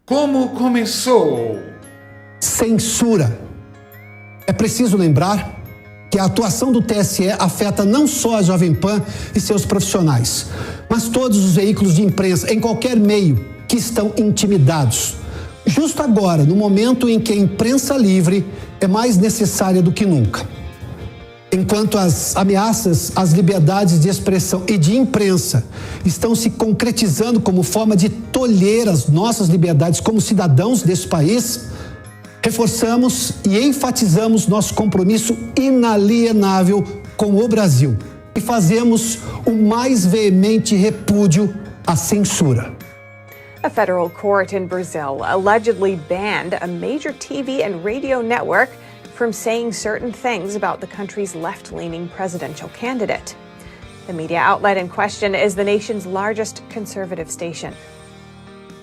Como começou? Censura. É preciso lembrar que a atuação do TSE afeta não só a Jovem Pan e seus profissionais, mas todos os veículos de imprensa, em qualquer meio, que estão intimidados. Justo agora, no momento em que a imprensa livre é mais necessária do que nunca. Enquanto as ameaças às liberdades de expressão e de imprensa estão se concretizando como forma de tolher as nossas liberdades como cidadãos desse país, reforçamos e enfatizamos nosso compromisso inalienável com o Brasil e fazemos o mais veemente repúdio à censura. A federal court in Brazil allegedly banned a major TV and radio network from saying certain things about the country's left-leaning presidential candidate. The media outlet in question is the nation's largest conservative station.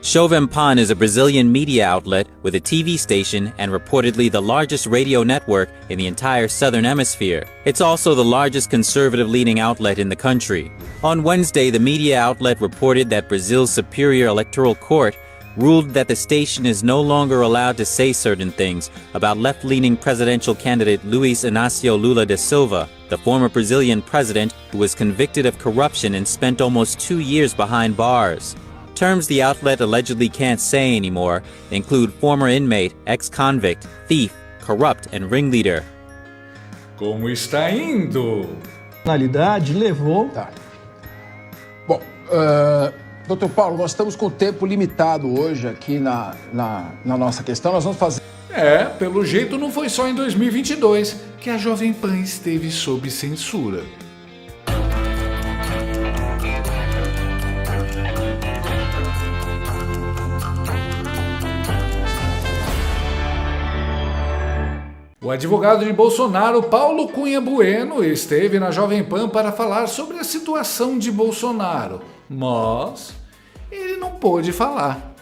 Jovem Pan is a Brazilian media outlet with a TV station and reportedly the largest radio network in the entire Southern Hemisphere. It's also the largest conservative-leaning outlet in the country. On Wednesday, the media outlet reported that Brazil's Superior Electoral Court ruled that the station is no longer allowed to say certain things about left-leaning presidential candidate Luiz Inácio Lula da Silva, the former Brazilian president who was convicted of corruption and spent almost 2 years behind bars. Terms the outlet allegedly can't say anymore include former inmate, ex-convict, thief, corrupt, and ringleader. Como está indo? Personalidade levou... Tá. Bom, doutor Paulo, nós estamos com o tempo limitado hoje aqui na nossa questão. Nós vamos fazer... Pelo jeito não foi só em 2022 que a Jovem Pan esteve sob censura. O advogado de Bolsonaro, Paulo Cunha Bueno, esteve na Jovem Pan para falar sobre a situação de Bolsonaro, mas ele não pôde falar.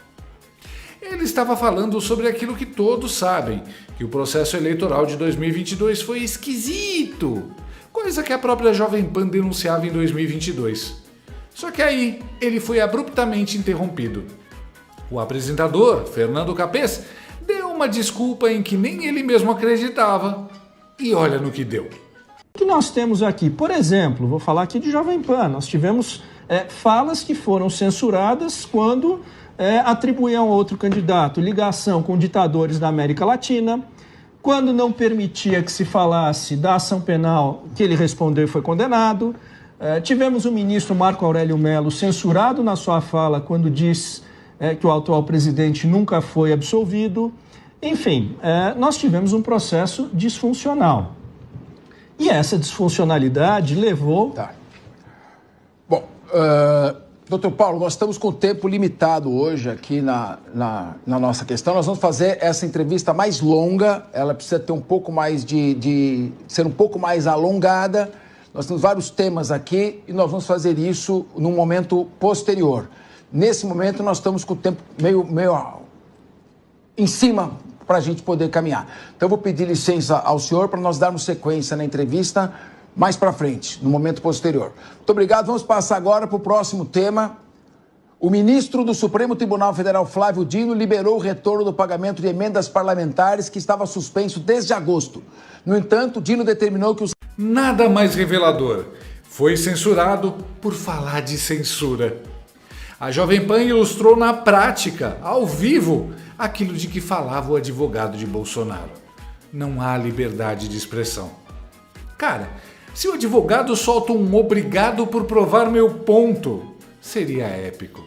Ele estava falando sobre aquilo que todos sabem, que o processo eleitoral de 2022 foi esquisito, coisa que a própria Jovem Pan denunciava em 2022. Só que aí ele foi abruptamente interrompido. O apresentador, Fernando Capês, deu uma desculpa em que nem ele mesmo acreditava. E olha no que deu. O que nós temos aqui? Por exemplo, vou falar aqui de Jovem Pan. Nós tivemos falas que foram censuradas quando atribuíam a outro candidato ligação com ditadores da América Latina, quando não permitia que se falasse da ação penal que ele respondeu e foi condenado. Tivemos o ministro Marco Aurélio Mello censurado na sua fala quando diz que o atual presidente nunca foi absolvido. Enfim, nós tivemos um processo disfuncional. E essa disfuncionalidade levou... Tá. Bom, doutor Paulo, nós estamos com o tempo limitado hoje aqui na nossa questão. Nós vamos fazer essa entrevista mais longa, ela precisa ter um pouco mais ser um pouco mais alongada. Nós temos vários temas aqui e nós vamos fazer isso num momento posterior. Nesse momento, nós estamos com o tempo meio em cima para a gente poder caminhar. Então, eu vou pedir licença ao senhor para nós darmos sequência na entrevista mais para frente, no momento posterior. Muito obrigado. Vamos passar agora para o próximo tema. O ministro do Supremo Tribunal Federal, Flávio Dino, liberou o retorno do pagamento de emendas parlamentares que estava suspenso desde agosto. No entanto, Dino determinou que os... Nada mais revelador. Foi censurado por falar de censura. A Jovem Pan ilustrou na prática, ao vivo, aquilo de que falava o advogado de Bolsonaro. Não há liberdade de expressão. Cara, se o advogado solta um obrigado por provar meu ponto, seria épico.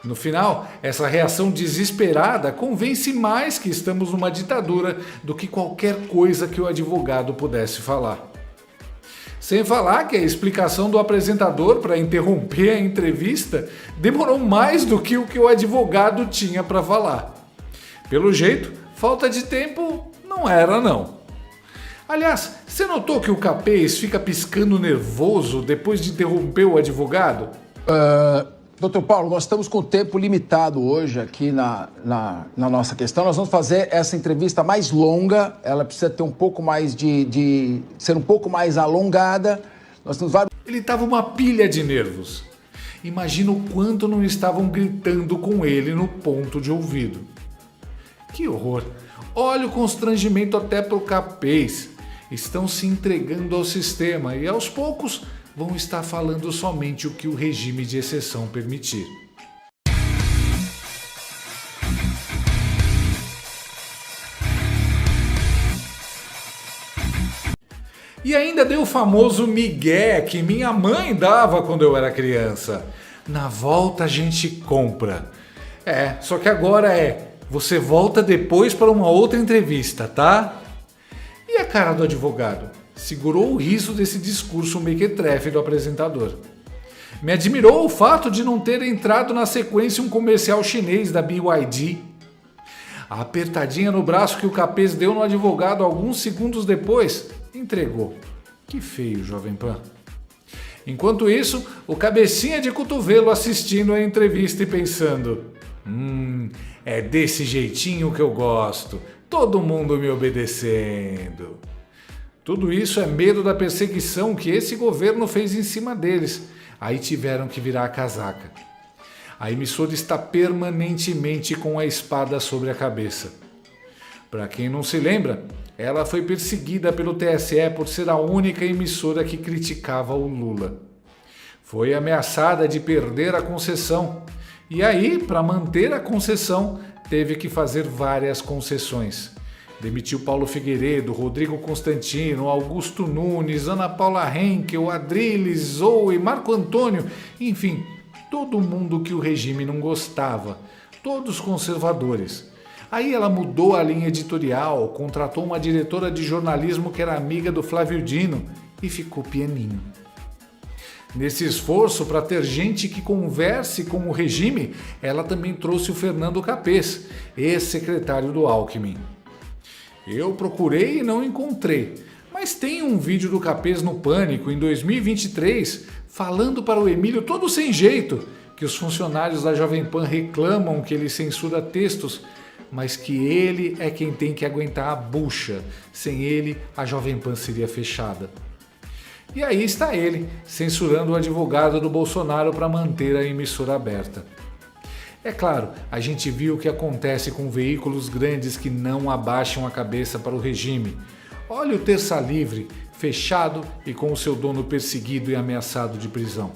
No final, essa reação desesperada convence mais que estamos numa ditadura do que qualquer coisa que o advogado pudesse falar. Sem falar que a explicação do apresentador para interromper a entrevista demorou mais do que o que o advogado tinha para falar. Pelo jeito, falta de tempo não era não. Aliás, você notou que o Capês fica piscando nervoso depois de interromper o advogado? Doutor Paulo, nós estamos com o tempo limitado hoje aqui na nossa questão. Nós vamos fazer essa entrevista mais longa, ela precisa ter um pouco mais ser um pouco mais alongada. Nós temos vários... Ele estava uma pilha de nervos. Imagina o quanto não estavam gritando com ele no ponto de ouvido. Que horror! Olha o constrangimento até para o capês. Estão se entregando ao sistema e aos poucos vão estar falando somente o que o regime de exceção permitir. E ainda deu o famoso migué que minha mãe dava quando eu era criança. Na volta a gente compra. Só que agora você volta depois para uma outra entrevista, tá? E a cara do advogado? Segurou o riso desse discurso mequetrefe do apresentador. Me admirou o fato de não ter entrado na sequência um comercial chinês da BYD. A apertadinha no braço que o capês deu no advogado alguns segundos depois entregou. Que feio, Jovem Pan. Enquanto isso, o cabecinha de cotovelo assistindo a entrevista e pensando: é desse jeitinho que eu gosto, todo mundo me obedecendo. Tudo isso é medo da perseguição que esse governo fez em cima deles. Aí tiveram que virar a casaca. A emissora está permanentemente com a espada sobre a cabeça. Para quem não se lembra, ela foi perseguida pelo TSE por ser a única emissora que criticava o Lula. Foi ameaçada de perder a concessão. E aí, para manter a concessão, teve que fazer várias concessões. Demitiu Paulo Figueiredo, Rodrigo Constantino, Augusto Nunes, Ana Paula Henkel, Adrilles, Zoe, Marco Antônio, enfim, todo mundo que o regime não gostava, todos conservadores. Aí ela mudou a linha editorial, contratou uma diretora de jornalismo que era amiga do Flávio Dino e ficou pianinho. Nesse esforço para ter gente que converse com o regime, ela também trouxe o Fernando Capês, ex-secretário do Alckmin. Eu procurei e não encontrei, mas tem um vídeo do Capês no Pânico em 2023 falando para o Emílio todo sem jeito que os funcionários da Jovem Pan reclamam que ele censura textos, mas que ele é quem tem que aguentar a bucha. Sem ele, a Jovem Pan seria fechada. E aí está ele, censurando o advogado do Bolsonaro para manter a emissora aberta. É claro, a gente viu o que acontece com veículos grandes que não abaixam a cabeça para o regime. Olha o Terça Livre, fechado e com o seu dono perseguido e ameaçado de prisão.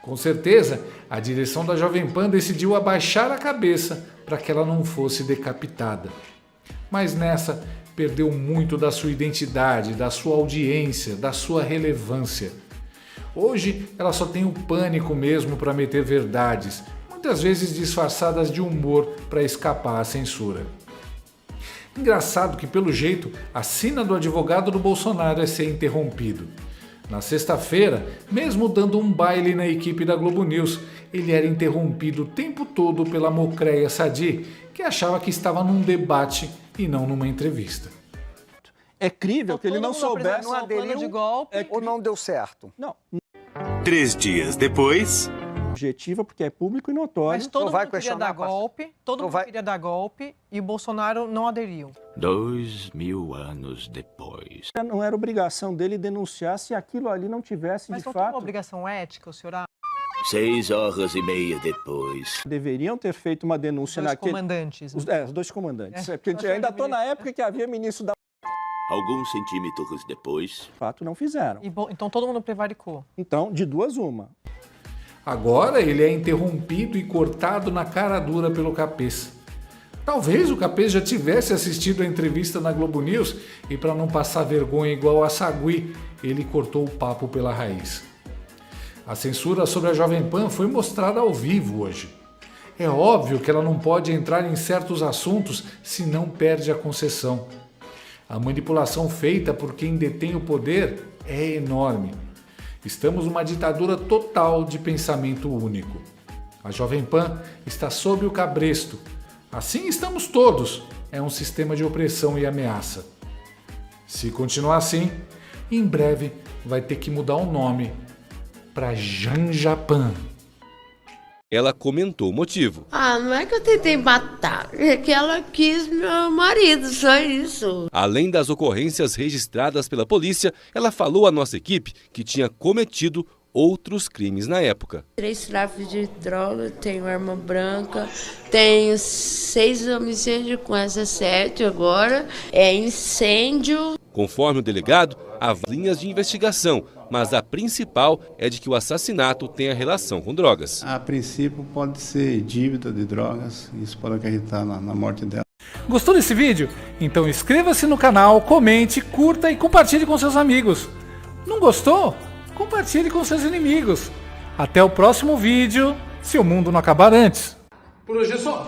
Com certeza, a direção da Jovem Pan decidiu abaixar a cabeça para que ela não fosse decapitada. Mas nessa, perdeu muito da sua identidade, da sua audiência, da sua relevância. Hoje, ela só tem o Pânico mesmo para meter verdades, muitas vezes disfarçadas de humor para escapar à censura. Engraçado que, pelo jeito, a sina do advogado do Bolsonaro é ser interrompido. Na sexta-feira, mesmo dando um baile na equipe da Globo News, ele era interrompido o tempo todo pela Mocreia Sadi, que achava que estava num debate e não numa entrevista. É crível que ele não soubesse... Não aderiu de golpe ou não deu certo? Não. 3 dias depois... Objetiva, porque é público e notório. Mas todo mundo queria dar golpe, queria dar golpe e o Bolsonaro não aderiu. 2000 anos depois. Não era obrigação dele denunciar se aquilo ali não tivesse Mas de não fato... tem uma obrigação ética, o senhor acha? 6 horas e meia depois. Deveriam ter feito uma denúncia naquele... Comandantes. Os dois comandantes. Porque eu ainda estou na época que havia ministro da... Alguns centímetros depois... De fato, não fizeram. Então todo mundo prevaricou. Então, de duas, uma. Agora ele é interrompido e cortado na cara dura pelo Capês. Talvez o Capês já tivesse assistido a entrevista na Globo News e, para não passar vergonha igual a Sagui, ele cortou o papo pela raiz. A censura sobre a Jovem Pan foi mostrada ao vivo hoje. É óbvio que ela não pode entrar em certos assuntos se não perde a concessão. A manipulação feita por quem detém o poder é enorme. Estamos numa ditadura total de pensamento único. A Jovem Pan está sob o cabresto. Assim estamos todos. É um sistema de opressão e ameaça. Se continuar assim, em breve vai ter que mudar o nome para Janja Pan. Ela comentou o motivo. Não é que eu tentei matar, é que ela quis meu marido, só isso. Além das ocorrências registradas pela polícia, ela falou à nossa equipe que tinha cometido outros crimes na época. 3 tráficos de droga, tenho arma branca, tenho 6 homicídios com essa 7 agora, incêndio. Conforme o delegado, há linhas de investigação, mas a principal é de que o assassinato tenha relação com drogas. A princípio pode ser dívida de drogas, isso pode acarretar na morte dela. Gostou desse vídeo? Então inscreva-se no canal, comente, curta e compartilhe com seus amigos. Não gostou? Compartilhe com seus inimigos. Até o próximo vídeo, se o mundo não acabar antes. Por hoje é só.